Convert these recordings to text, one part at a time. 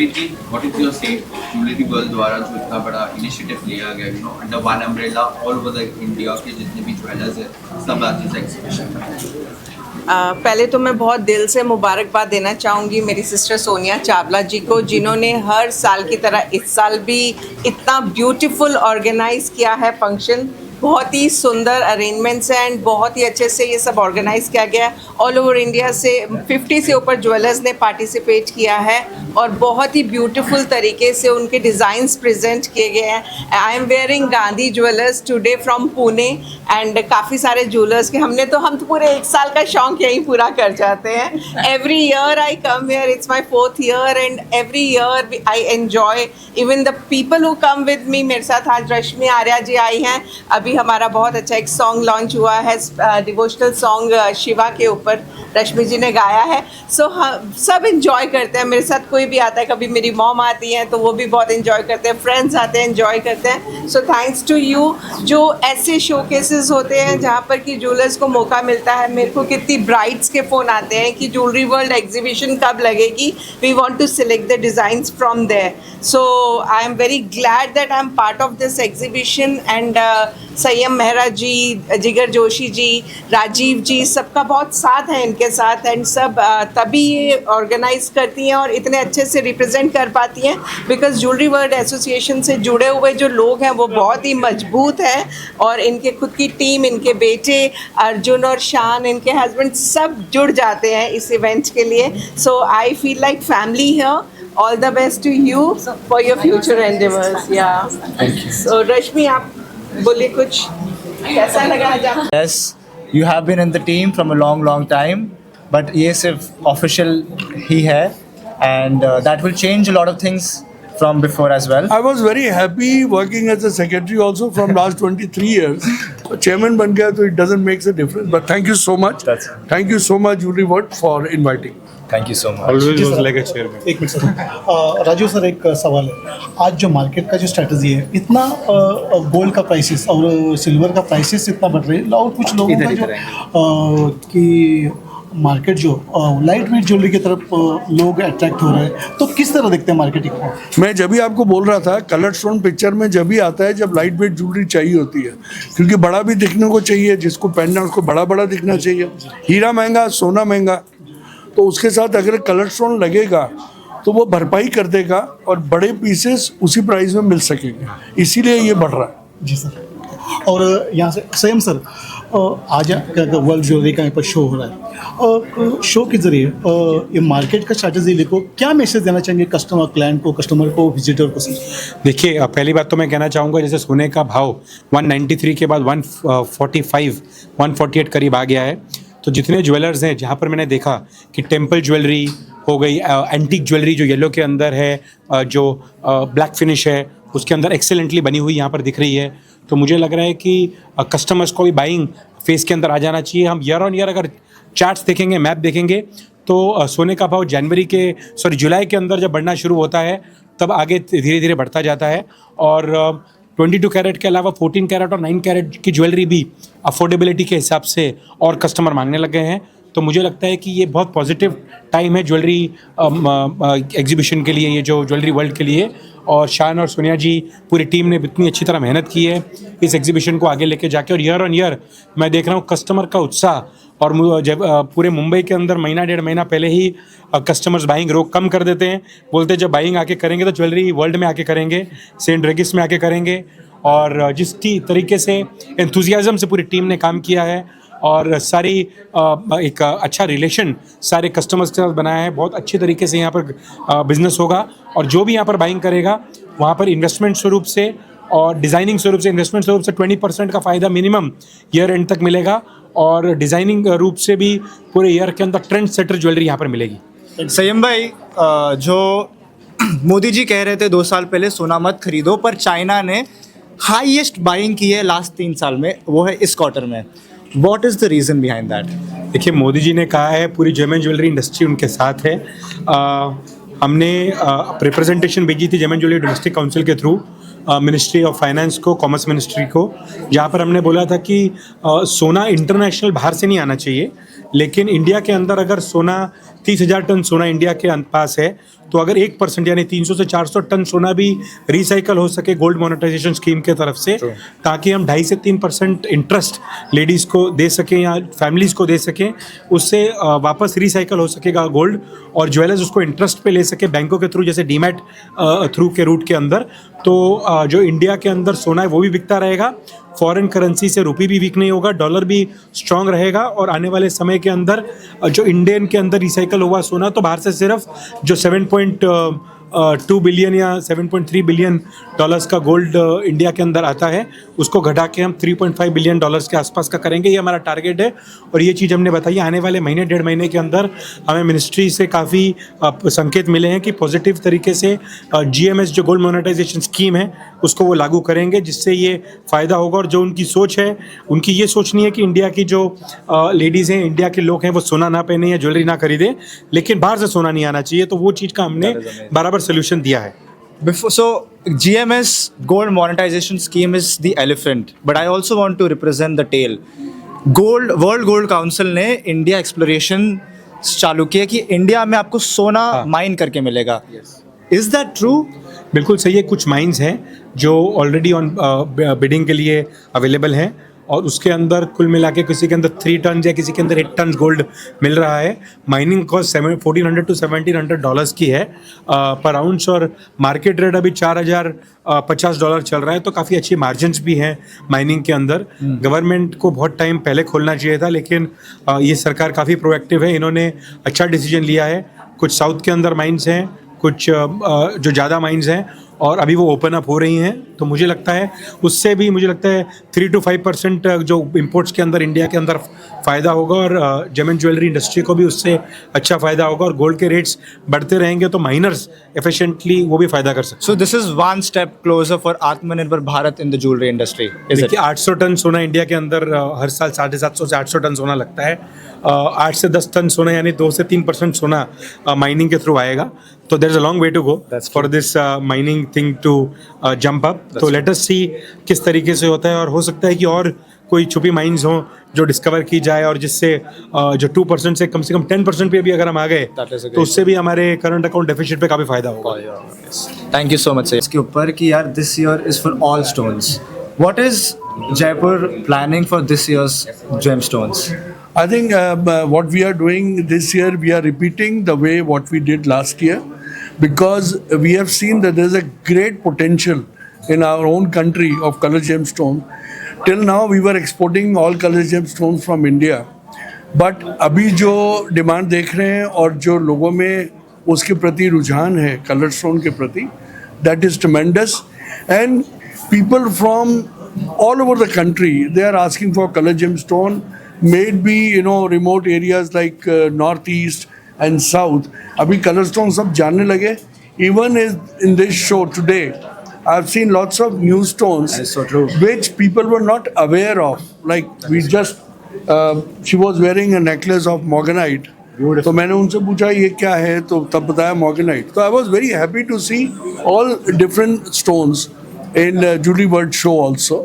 Preeti, what is your say Jewelry World द्वारा जो इतना बड़ा इनिशिएटिव लिया गया, under one umbrella all over the India के जितने भी ज्वेलर्स हैं सब आज इस एग्जीबिशन में? पहले तो मैं बहुत दिल से मुबारकबाद देना चाहूँगी मेरी सिस्टर सोनिया चावला जी को, जिन्होंने हर साल की तरह इस साल भी इतना ब्यूटीफुल ऑर्गेनाइज किया है फंक्शन। बहुत ही सुंदर अरेंजमेंट्स हैं एंड बहुत ही अच्छे से ये सब ऑर्गेनाइज किया गया है। ऑल ओवर इंडिया से 50 से ऊपर ज्वेलर्स ने पार्टिसिपेट किया है और बहुत ही ब्यूटीफुल तरीके से उनके डिज़ाइंस प्रेजेंट किए गए हैं। I am wearing Gandhi jewellers today from Pune and काफ़ी सारे ज्वेलर्स के हम तो पूरे एक साल का शौक यहीं पूरा कर जाते हैं। Every year I come here, it's my 4th year and every year I enjoy. Even the people who come with me, मेरे साथ आज रश्मि आर्या जी आई हैं। अभी हमारा बहुत अच्छा एक सॉन्ग लॉन्च हुआ है, डिवोशनल सॉन्ग शिवा के ऊपर रश्मि जी ने गाया है। सो हम सब इन्जॉय करते हैं, मेरे साथ कोई भी आता है, कभी मेरी मॉम आती हैं तो वो भी बहुत इन्जॉय करते हैं, फ्रेंड्स आते हैं इन्जॉय करते हैं। So thanks to you. जो ऐसे शोकेसेस होते हैं जहाँ पर कि ज्वेलर्स को मौका मिलता है, मेरे को कितनी ब्राइड्स के फ़ोन आते हैं कि ज्वेलरी वर्ल्ड एग्जीबिशन कब लगेगी, we want to select the designs from there. So I am very glad that I am part of this exhibition and Sanyam Mehra जी, जिगर जोशी जी, राजीव जी, सबका बहुत साथ है इनके साथ एंड सब तभी ये ऑर्गेनाइज करती हैं और इतने अच्छे से रिप्रेजेंट कर पाती हैं बिकॉज ज्वेलरी वर्ल्ड एसोसिएशन से जुड़े हुए जो लोग हैं वो बहुत ही मजबूत हैं और इनके खुद की टीम, इनके बेटे अर्जुन और शान, इनके हस्बैंड सब जुड़ जाते हैं इस इवेंट के लिए। So I feel like family here. All the best to you for your future endeavors. Yeah. Thank you. So Rashmi, आप बोलिए कुछ, कैसा लगा आज आपको? Yes, you have been in the team from a long time, but ये सिर्फ official ही है, and that will change a lot of things from before as well. I was very happy working as a secretary also from last 23 years. Chairman बन गया तो it doesn't make a difference. But thank you so much. Thank you so much Jewelry World for inviting. Thank you so much. Always was like a chairman. एक minute sir, Raju sir एक सवाल है। आज जो market का जो strategy है, इतना गोल्ड का प्राइसेस और सिल्वर का प्राइसेस इतना बढ़ रहे हैं और कुछ लोगों का जो कि मार्केट जो लाइट वेट ज्वेलरी की तरफ लोग अट्रैक्ट हो रहे हैं, तो किस तरह देखते हैं मार्केटिंग को? मैं जब भी आपको बोल रहा था कलर स्टोन पिक्चर में जब भी आता है जब लाइट वेट ज्वेलरी चाहिए होती है, क्योंकि बड़ा भी दिखने को चाहिए, जिसको पहनना है उसको बड़ा बड़ा दिखना चाहिए। हीरा महंगा, सोना महंगा, तो उसके साथ अगर कलर स्टोन लगेगा तो वो भरपाई कर देगा और बड़े पीसेस उसी प्राइस में मिल सकेंगे, इसीलिए ये बढ़ रहा है। जी सर। और यहाँ से संयम सर, आज वर्ल्ड ज्वेलरी का यहाँ पर शो हो रहा है और शो के ज़रिए ये मार्केट का स्ट्रैटेजी लेको क्या मैसेज देना चाहेंगे कस्टमर, क्लाइंट को, कस्टमर को, विजिटर को? देखिए, पहली बात तो मैं कहना चाहूँगा, जैसे सोने का भाव 193 के बाद 145, 148 करीब आ गया है, तो जितने ज्वेलर्स हैं जहाँ पर मैंने देखा कि टेम्पल ज्वेलरी हो गई, एंटीक ज्वेलरी जो येलो के अंदर है, जो ब्लैक फिनिश है उसके अंदर एक्सेलेंटली बनी हुई यहाँ पर दिख रही है, तो मुझे लग रहा है कि कस्टमर्स को भी बाइंग फेस के अंदर आ जाना चाहिए। हम ईयर ऑन ईयर अगर चार्ट्स देखेंगे, मैप देखेंगे, तो सोने का भाव जुलाई के अंदर जब बढ़ना शुरू होता है तब आगे धीरे धीरे बढ़ता जाता है और 22 कैरेट के अलावा 14 कैरेट और 9 कैरेट की ज्वेलरी भी अफोर्डेबिलिटी के हिसाब से और कस्टमर मांगने लग गए हैं। तो मुझे लगता है कि ये बहुत पॉजिटिव टाइम है ज्वेलरी एग्जीबिशन के लिए, ये जो ज्वेलरी वर्ल्ड के लिए। और शान और सोनिया जी, पूरी टीम ने इतनी अच्छी तरह मेहनत की है इस एग्जीबिशन को आगे लेके जाके, और ईयर ऑन ईयर मैं देख रहा हूँ कस्टमर का उत्साह। और जब पूरे मुंबई के अंदर महीना डेढ़ महीना पहले ही कस्टमर्स बाइंग रोक कम कर देते हैं, बोलते हैं जब बाइंग आके करेंगे तो ज्वेलरी वर्ल्ड में आके करेंगे, सेंट रेगिस में आके करेंगे। और जिस तरीके से एंथुजियाज़म से पूरी टीम ने काम किया है और सारी एक अच्छा रिलेशन सारे कस्टमर्स के साथ बनाया है, बहुत अच्छे तरीके से यहाँ पर बिज़नेस होगा। और जो भी यहाँ पर बाइंग करेगा वहाँ पर इन्वेस्टमेंट स्वरूप से और डिज़ाइनिंग स्वरूप से, इन्वेस्टमेंट स्वरूप से 20% का फ़ायदा मिनिमम ईयर एंड तक मिलेगा और डिज़ाइनिंग रूप से भी पूरे ईयर के अंदर ट्रेंड सेटर ज्वेलरी यहाँ पर मिलेगी। संयम भाई, जो मोदी जी कह रहे थे 2 साल पहले सोना मत खरीदो, पर चाइना ने हाईएस्ट बाइंग की है लास्ट 3 साल में, वो है इस क्वार्टर में। What is the reason behind that? देखिए, मोदी जी ने कहा है पूरी जेम एंड ज्वेलरी इंडस्ट्री उनके साथ है। हमने रिप्रेजेंटेशन भेजी थी gem and jewellery domestic council के थ्रू मिनिस्ट्री ऑफ फाइनेंस को, कॉमर्स मिनिस्ट्री को, जहाँ पर हमने बोला था कि सोना इंटरनेशनल बाहर से नहीं आना चाहिए, लेकिन इंडिया के अंदर अगर सोना 30,000 टन सोना इंडिया के पास है तो अगर 1% यानी 300 से 400 टन सोना भी रिसाइकल हो सके गोल्ड मोनेटाइजेशन स्कीम के तरफ से, ताकि हम 2.5 से 3% इंटरेस्ट लेडीज़ को दे सकें या फैमिलीज़ को दे सकें, उससे वापस रिसाइकल हो सकेगा गोल्ड और ज्वेलर्स उसको इंटरेस्ट पे ले सके बैंकों के थ्रू, जैसे डीमैट थ्रू के रूट के अंदर। तो जो इंडिया के अंदर सोना है वो भी बिकता रहेगा, फॉरेन करेंसी से रुपी भी वीक नहीं होगा, डॉलर भी स्ट्रांग रहेगा, और आने वाले समय के अंदर जो इंडियन के अंदर रिसाइकल हुआ सोना तो बाहर से सिर्फ जो 7.2 बिलियन या 7.3 बिलियन डॉलर्स का गोल्ड इंडिया के अंदर आता है, उसको घटा के हम 3.5 बिलियन डॉलर्स के आसपास का करेंगे। ये हमारा टारगेट है और ये चीज़ हमने बताई आने वाले महीने 1.5 महीने के अंदर हमें मिनिस्ट्री से काफ़ी संकेत मिले हैं कि पॉजिटिव तरीके से GMS जो गोल्ड मोनेटाइजेशन स्कीम है उसको वो लागू करेंगे, जिससे ये फ़ायदा होगा। और जो उनकी सोच है, उनकी ये सोच नहीं है कि इंडिया की जो लेडीज़ हैं, इंडिया के लोग हैं, वो सोना ना पहने या ज्वेलरी ना खरीदें, लेकिन बाहर से सोना नहीं आना चाहिए। तो वो चीज़ का हमने बराबर सोल्यूशन दिया है। So GMS gold monetization scheme is the elephant, but I also want to represent the tail. World Gold Council ने इंडिया एक्सप्लोरेशन चालू किया कि इंडिया में आपको सोना माइन करके मिलेगा। Is that true? बिल्कुल सही है। कुछ माइंस हैं जो ऑलरेडी ऑन बिडिंग के लिए अवेलेबल हैं और उसके अंदर कुल मिला के किसी के अंदर 3 टन या किसी के अंदर 8 टन गोल्ड मिल रहा है। माइनिंग कॉस्ट $1,400 to $1,700 की है पर आउंस, और मार्केट रेट अभी $4,050 चल रहा है, तो काफ़ी अच्छी मार्जिन्स भी हैं माइनिंग के अंदर। गवर्नमेंट को बहुत टाइम पहले खोलना चाहिए था, लेकिन ये सरकार काफ़ी प्रोएक्टिव है, इन्होंने अच्छा डिसीजन लिया है। कुछ साउथ के अंदर माइंस हैं, कुछ जो ज़्यादा माइंस हैं और अभी वो ओपन अप हो रही हैं, तो मुझे लगता है उससे भी 3 to 5% जो इंपोर्ट्स के अंदर इंडिया के अंदर फ़ायदा होगा और जेम ज्वेलरी इंडस्ट्री को भी उससे अच्छा फ़ायदा होगा, और गोल्ड के रेट्स बढ़ते रहेंगे तो माइनर्स एफिशिएंटली वो भी फ़ायदा कर सकते हैं। So this is one step closer for Atmanirbhar Bharat in the jewelry industry. Is it? देखिए 800 टन सोना इंडिया के अंदर हर साल 750 से 800 टन सोना लगता है। 8 से 10 टन सोना यानी 2 से 3% सोना माइनिंग के थ्रू आएगा। तो there is a long way to go for this mining thing to jump up. तो लेट अस सी किस तरीके से होता है, और हो सकता है कि और कोई छुपी माइंस हों जो डिस्कवर की जाए, और जिससे जो 2% से कम 10% पे भी अगर हम आ गए तो उससे भी हमारे करंट अकाउंट डेफिसिट पे काफ़ी फायदा होगा। Thank you so much sir. इसके ऊपर कि यार this year is for all stones, what is Jaipur planning for this years gemstones? I think what we are doing this year, we are repeating the way what we did last year, because we have seen that there is a great potential in our own country of color gemstone. Till now we were exporting all color gemstones from India, but अभी जो demand देख रहे हैं और जो लोगों में उसके प्रति रुझान है कलर स्टोन के प्रति, that is tremendous, and people from all over the country they are asking for color gemstone. May it be remote areas like northeast and south. अभी color stone सब जानने लगे. Even in this show today, I've seen lots of new stones which people were not aware of. Like we just, she was wearing a necklace of morganite. तो मैंने उनसे पूछा ये क्या है, तो तब बताया morganite. So I was very happy to see all different stones in Jewelry World show also.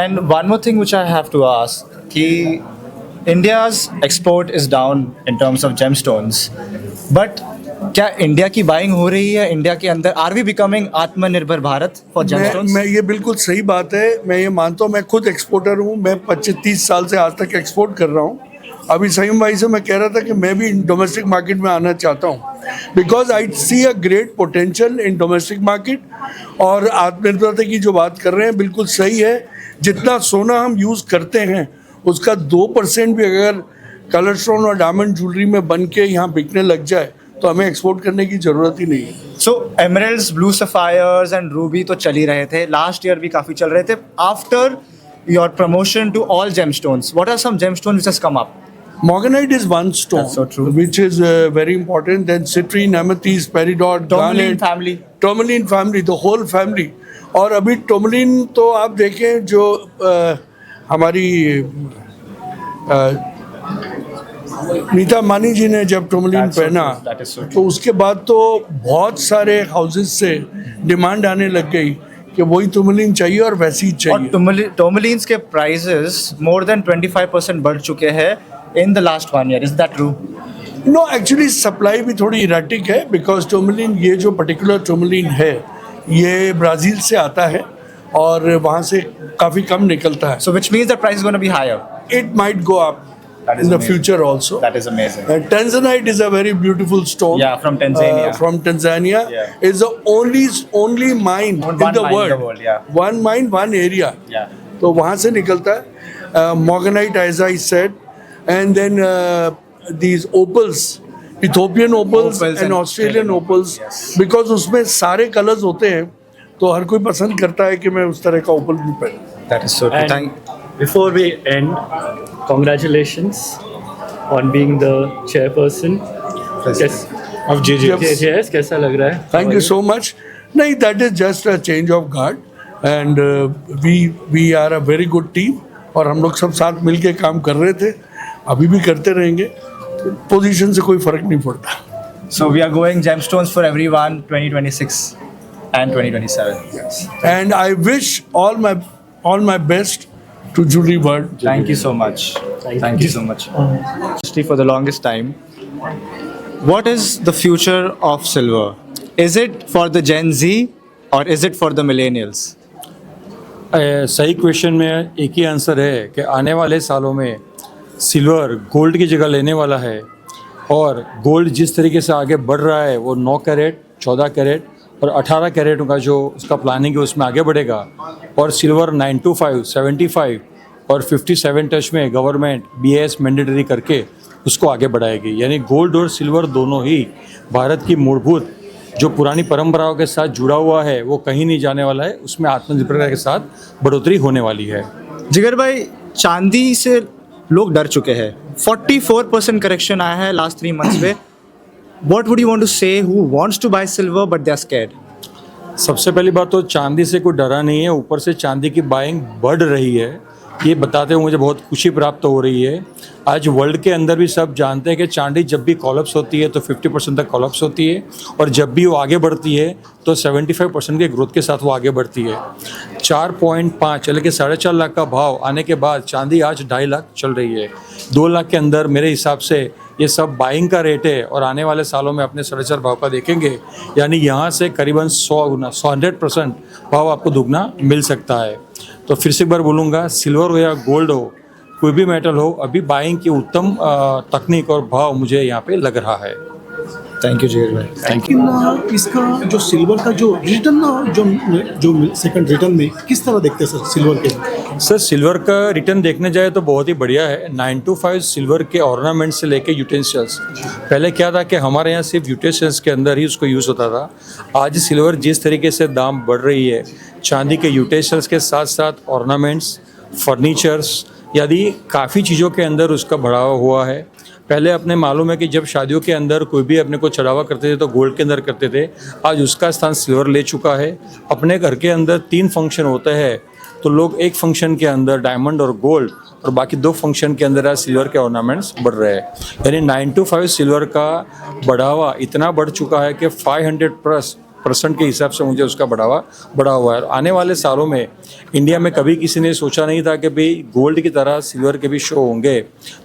And one more thing which I have to ask कि India's export is down in terms of gemstones, but क्या India की buying हो रही है India के अंदर? Are we becoming आत्मनिर्भर Bharat for gemstones? मैं ये बिल्कुल सही बात है, मैं ये मानता हूँ। मैं खुद एक्सपोर्टर हूँ, मैं 25-30 साल से आज तक एक्सपोर्ट कर रहा हूँ। अभी सहीम भाई से मैं कह रहा था कि मैं भी डोमेस्टिक मार्केट में आना चाहता हूँ, because I see a great potential in domestic market. और आत्मनिर्भरता की जो बात कर रहे हैं बिल्कुल सही है। जितना सोना हम यूज़ करते हैं उसका 2% भी अगर कलर स्टोन और डायमंड ज्वेलरी में बन के यहाँ बिकने लग जाए तो हमें एक्सपोर्ट करने की ज़रूरत ही नहीं है। So emeralds, blue sapphires and ruby तो चल ही रहे थे, लास्ट ईयर भी काफ़ी चल रहे थे। After your promotion to all gemstones, what are some gemstones which has come up? Morganite is one stone, That's so true. which is very important. Then citrine, amethyst, peridot, Tourmaline garnet, family. Tourmaline family, the whole family. और अभी tourmaline तो आप देखें जो हमारी नीता मानी जी ने जब tourmaline पहना तो उसके बाद तो बहुत सारे हाउसेस से डिमांड आने लग गई कि वही टर्मलिन चाहिए और वैसी ही चाहिए। और टर्मलिन्स के प्राइसेस मोर देन 25% बढ़ चुके हैं in the last 1 year. Is that true? No actually supply भी थोड़ी इराटिक है बिकॉज टर्मलिन, ये जो पर्टिकुलर टर्मलिन है ये ब्राज़ील से आता है और वहाँ से काफ़ी कम निकलता है. So which means the price is going to be higher. It might go up That is in the amazing. future also. That is amazing. Tanzanite is a very beautiful stone. Yeah, from Tanzania. From Tanzania. Yeah. It's the only mine One in the mine in world. the world, yeah. One mine, one area. Yeah. तो वहाँ से निकलता है. Morganite, as I said, and then these opals, Ethiopian opals Opals and and Australian Australian opals, yes. because उसमें सारे colours होते हैं तो हर कोई पसंद करता है कि मैं उस तरह का ओपल भी पहनूं. That is so true. And Thank. before we end, congratulations on being the chairperson. Yes. of JJ. JJS कैसा लग रहा है? Thank you so much. नहीं, that is just a change of guard and we are a very good team और हम लोग सब साथ मिल के काम कर रहे थे, अभी भी करते रहेंगे. पोजीशन से कोई फर्क नहीं पड़ता. So we are going gemstones for everyone 2026 and 2027. Yes. And I wish all my best to Jewelry World. Thank you so much. Thank you so much. Honestly, for the longest time, what is the future of silver? Is it for the Gen Z or is it for the millennials? सही question में एक ही answer है कि आने वाले सालों में silver gold की जगह लेने वाला है और गोल्ड जिस तरीके से आगे बढ़ रहा है वो 9 कैरेट, 14 कैरेट और 18 कैरेट का जो उसका प्लानिंग है उसमें आगे बढ़ेगा और सिल्वर 925, 75 और 57 टच में गवर्नमेंट BIS मैंडेटरी करके उसको आगे बढ़ाएगी. यानी गोल्ड और सिल्वर दोनों ही भारत की मूलभूत जो पुरानी परंपराओं के साथ जुड़ा हुआ है वो कहीं नहीं जाने वाला है. उसमें आत्मनिर्भरता के साथ बढ़ोतरी होने वाली है. जिगर भाई, चांदी से लोग डर चुके हैं. 44% करेक्शन आया है लास्ट 3 मंथ्स में. What would you want to say who wants to buy silver but they are scared? सबसे पहली बात तो चांदी से कोई डरा नहीं है, ऊपर से चांदी की बाइंग बढ़ रही है. ये बताते हुए मुझे बहुत खुशी प्राप्त हो रही है. आज वर्ल्ड के अंदर भी सब जानते हैं कि चांदी जब भी कॉलप्स होती है तो 50% तक कॉलप्स होती है और जब भी वो आगे बढ़ती है तो 75% के ग्रोथ के साथ वो आगे बढ़ती है. 4.5 यानी कि 4.5 लाख का भाव आने के बाद चांदी आज 2.5 लाख चल रही है. 2 लाख के अंदर मेरे हिसाब से ये सब बाइंग का रेट है और आने वाले सालों में अपने 4.5 भाव का देखेंगे यानी यहाँ से करीबन 100% भाव आपको दुगना मिल सकता है. तो फिर से एक बार बोलूँगा, सिल्वर हो या गोल्ड हो, कोई भी मेटल हो, अभी बाइंग की उत्तम तकनीक और भाव मुझे यहाँ पे लग रहा है. थैंक यू जिगर भाई. लेकिन इसका जो सिल्वर का जो रिटर्न जो सेकंड रिटर्न में किस तरह देखते हैं सर सिल्वर के? सर सिल्वर का रिटर्न देखने जाए तो बहुत ही बढ़िया है. 925 सिल्वर के ऑर्नामेंट से लेके यूटेंसिल्स. पहले क्या था कि हमारे यहाँ सिर्फ यूटेंसिल्स के अंदर ही उसको यूज़ होता था. आज सिल्वर जिस तरीके से दाम बढ़ रही है, चांदी के यूटेंसिल्स के साथ साथ ऑर्नामेंट्स, फर्नीचर्स यदि काफ़ी चीज़ों के अंदर उसका बढ़ावा हुआ है. पहले अपने मालूम है कि जब शादियों के अंदर कोई भी अपने को चढ़ावा करते थे तो गोल्ड के अंदर करते थे. आज उसका स्थान सिल्वर ले चुका है. अपने घर के अंदर 3 फंक्शन होते हैं तो लोग एक फंक्शन के अंदर डायमंड और गोल्ड और बाकी 2 फंक्शन के अंदर आज सिल्वर के ऑर्नामेंट्स बढ़ रहे हैं. यानी 925 सिल्वर का बढ़ावा इतना बढ़ चुका है कि 500% के हिसाब से मुझे उसका बढ़ावा बढ़ा हुआ है. आने वाले सालों में इंडिया में कभी किसी ने सोचा नहीं था कि भाई गोल्ड की तरह सिल्वर के भी शो होंगे.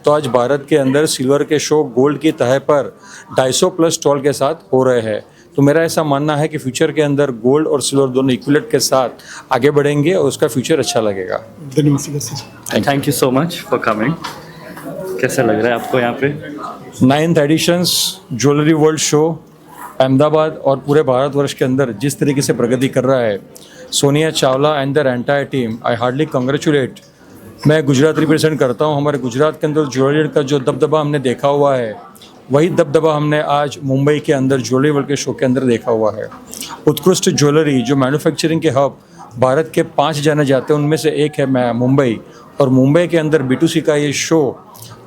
तो आज भारत के अंदर सिल्वर के शो गोल्ड की तह पर 250+ स्टॉल के साथ हो रहे हैं. तो मेरा ऐसा मानना है कि फ्यूचर के अंदर गोल्ड और सिल्वर दोनों इक्विलेट के साथ आगे बढ़ेंगे और उसका फ्यूचर अच्छा लगेगा. धन्यवाद sir. Thank you so much for coming. कैसा लग रहा है आपको यहाँ पे? 9th editions jewellery world show Ahmedabad और पूरे भारतवर्ष के अंदर जिस तरीके से प्रगति कर रहा है, Sonia Chawla and their entire team, I hardly congratulate. मैं गुजरात रिप्रेजेंट करता हूँ. हमारे गुजरात के अंदर ज्वेलरी का जो दबदबा हमने देखा हुआ है वही दबदबा हमने आज मुंबई के अंदर ज्वेलरी वर्ल्ड के शो के अंदर देखा हुआ है. उत्कृष्ट ज्वेलरी जो मैन्युफैक्चरिंग के हब भारत के 5 जाने जाते हैं उनमें से एक है मैं मुंबई. और मुंबई के अंदर B2C का ये शो,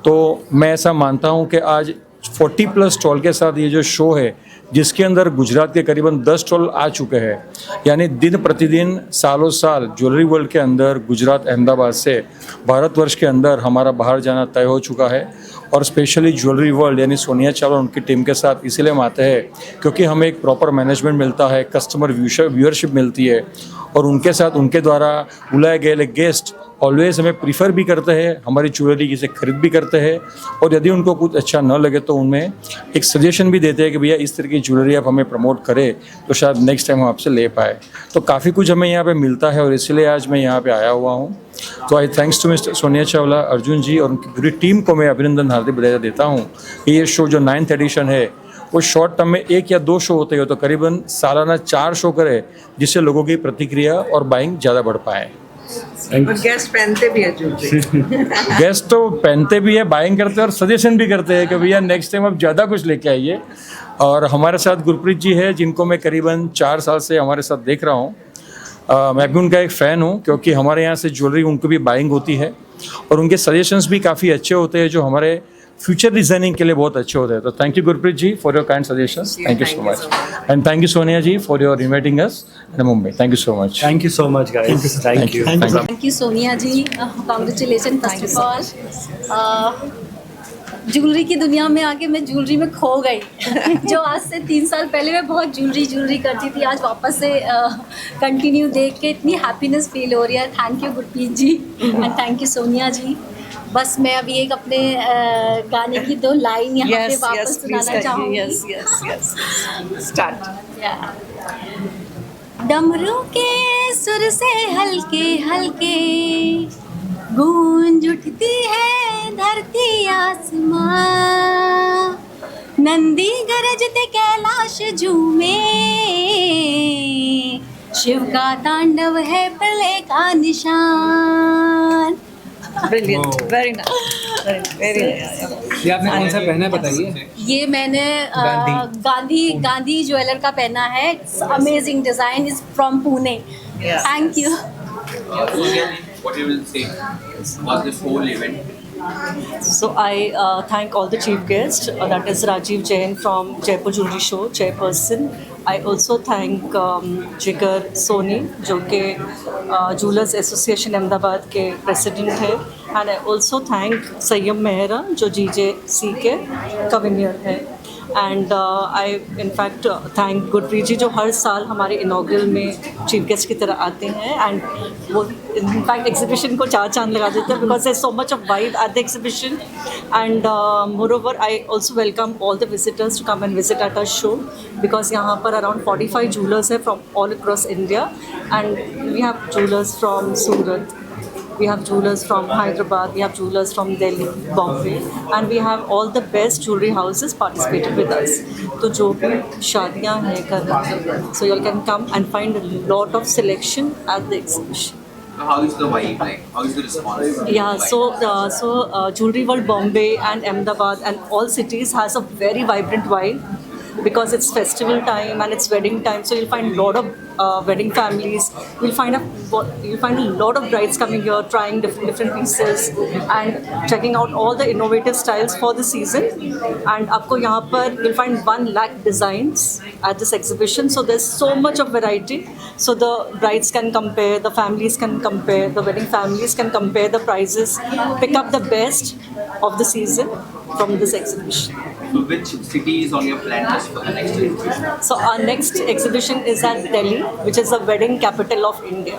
तो मैं ऐसा मानता हूँ कि आज 40+ स्टॉल के साथ ये जो शो है जिसके अंदर गुजरात के करीबन 10 स्टॉल आ चुके हैं. यानी दिन प्रतिदिन सालों साल ज्वेलरी वर्ल्ड के अंदर गुजरात अहमदाबाद से भारतवर्ष के अंदर हमारा बाहर जाना तय हो चुका है. और स्पेशली ज्वेलरी वर्ल्ड यानी सोनिया चावला उनकी टीम के साथ इसीलिए हम आते हैं क्योंकि हमें एक प्रॉपर मैनेजमेंट मिलता है, कस्टमर व्यूअरशिप मिलती है और उनके साथ उनके द्वारा बुलाए गए गेस्ट ऑलवेज हमें प्रीफर भी करते हैं, हमारी ज्वेलरी जिसे खरीद भी करते हैं, और यदि उनको कुछ अच्छा न लगे तो उनमें एक सजेशन भी देते हैं कि भैया इस तरह की ज्वेलरी आप हमें प्रमोट करें तो शायद नेक्स्ट टाइम हम आपसे ले पाए। तो काफ़ी कुछ हमें यहाँ पे मिलता है और इसलिए आज मैं यहाँ पे आया हुआ हूँ। तो I thanks to mister Sonia Chawla, Arjun ji और उनकी पूरी टीम को मैं अभिनंदन हार्दिक बधाई देता हूँ कि ये शो जो 9th एडिशन है वो शॉर्ट टर्म में 1 या 2 शो होते हो तो करीबन सालाना 4 शो करे, जिससे लोगों की प्रतिक्रिया और बाइंग ज़्यादा बढ़ पाए। और गेस्ट पहनते भी है ज्वेलरी। गेस्ट तो पहनते भी है, बाइंग करते हैं और सजेशन भी करते हैं कि भैया नेक्स्ट टाइम आप ज़्यादा कुछ लेके आइए। और हमारे साथ गुरप्रीत जी है, जिनको मैं करीबन 4 साल से हमारे साथ देख रहा हूँ। मैं भी उनका एक फ़ैन हूँ क्योंकि हमारे यहाँ से ज्वेलरी उनको भी बाइंग होती है और उनके सजेशंस भी काफ़ी अच्छे होते हैं जो हमारे फ्यूचर डिज़ाइनिंग के लिए बहुत अच्छे होते हैं। तो thank you Gurpreet ji for your kind suggestions, thank you so much, and thank you Sonia ji for your inviting us in Mumbai, thank you so much. Thank you so much guys, thank you. Thank you Sonia ji, congratulation first of all. Jewellery की दुनिया में आके मैं jewellery में खो गई जो आज से 3 साल पहले मैं बहुत ज्वेलरी करती थी, आज वापस से कंटिन्यू देख के इतनी हैप्पीनेस फील हो रही है। Thank you Gurpreet ji and thank you Sonia ji. बस मैं अभी एक अपने गाने की 2 लाइन यहाँ पे वापस सुनाना चाहूँगी। डमरू के सुर से हल्के हल्के गूंज उठती है धरती आसमां, नंदी गरजते कैलाश झूमे, शिव का तांडव है प्रलय का निशान। Brilliant, very nice, very nice. ये आपने कौन सा पहना है बताइए? ये मैंने गांधी ज्वेलर का पहना है। Amazing design is from Pune. Thank you. What you will say about this whole event? So I thank all the chief guests. That is Rajiv Jain from Jaipur Jewelry Show, chairperson. I also thank जिगर सोनी जो कि jewellers association Ahmedabad के president है, and I also thank Sayyam Mehra जो GJC के convener है, and I in fact thank Gurpreet ji जो हर साल हमारे इनॉग्रल में चीफ गेस्ट की तरह आते हैं, एंड वो इनफैक्ट एग्जीबिशन को 4 चांद लगा देते हैं because there is so much of vibe at the exhibition, and moreover I also welcome all the visitors to come and visit at our show because यहाँ पर अराउंड 45 जूलर्स है from all across India, and we have jewellers from Surat, we have jewelers from Hyderabad, we have jewelers from Delhi, Bombay, and we have all the best jewelry houses participated with us. तो जो भी शादियाँ हैं कर रहे हैं, so you all can come and find a lot of selection at the exhibition. How is the vibe like? How is the response? Yeah, so Jewelry World Bombay and Ahmedabad and all cities has a very vibrant vibe because it's festival time and it's wedding time, so you'll find a lot of wedding families. You'll find a lot of brides coming here trying different pieces and checking out all the innovative styles for the season. And आपको यहाँ पर you'll find 1 lakh designs at this exhibition, so there's so much of variety. So the brides can compare, the families can compare, the wedding families can compare the prices, pick up the best of the season from this exhibition. So which city is on your plan list for the next exhibition? So our next exhibition is at Delhi, which is the wedding capital of India.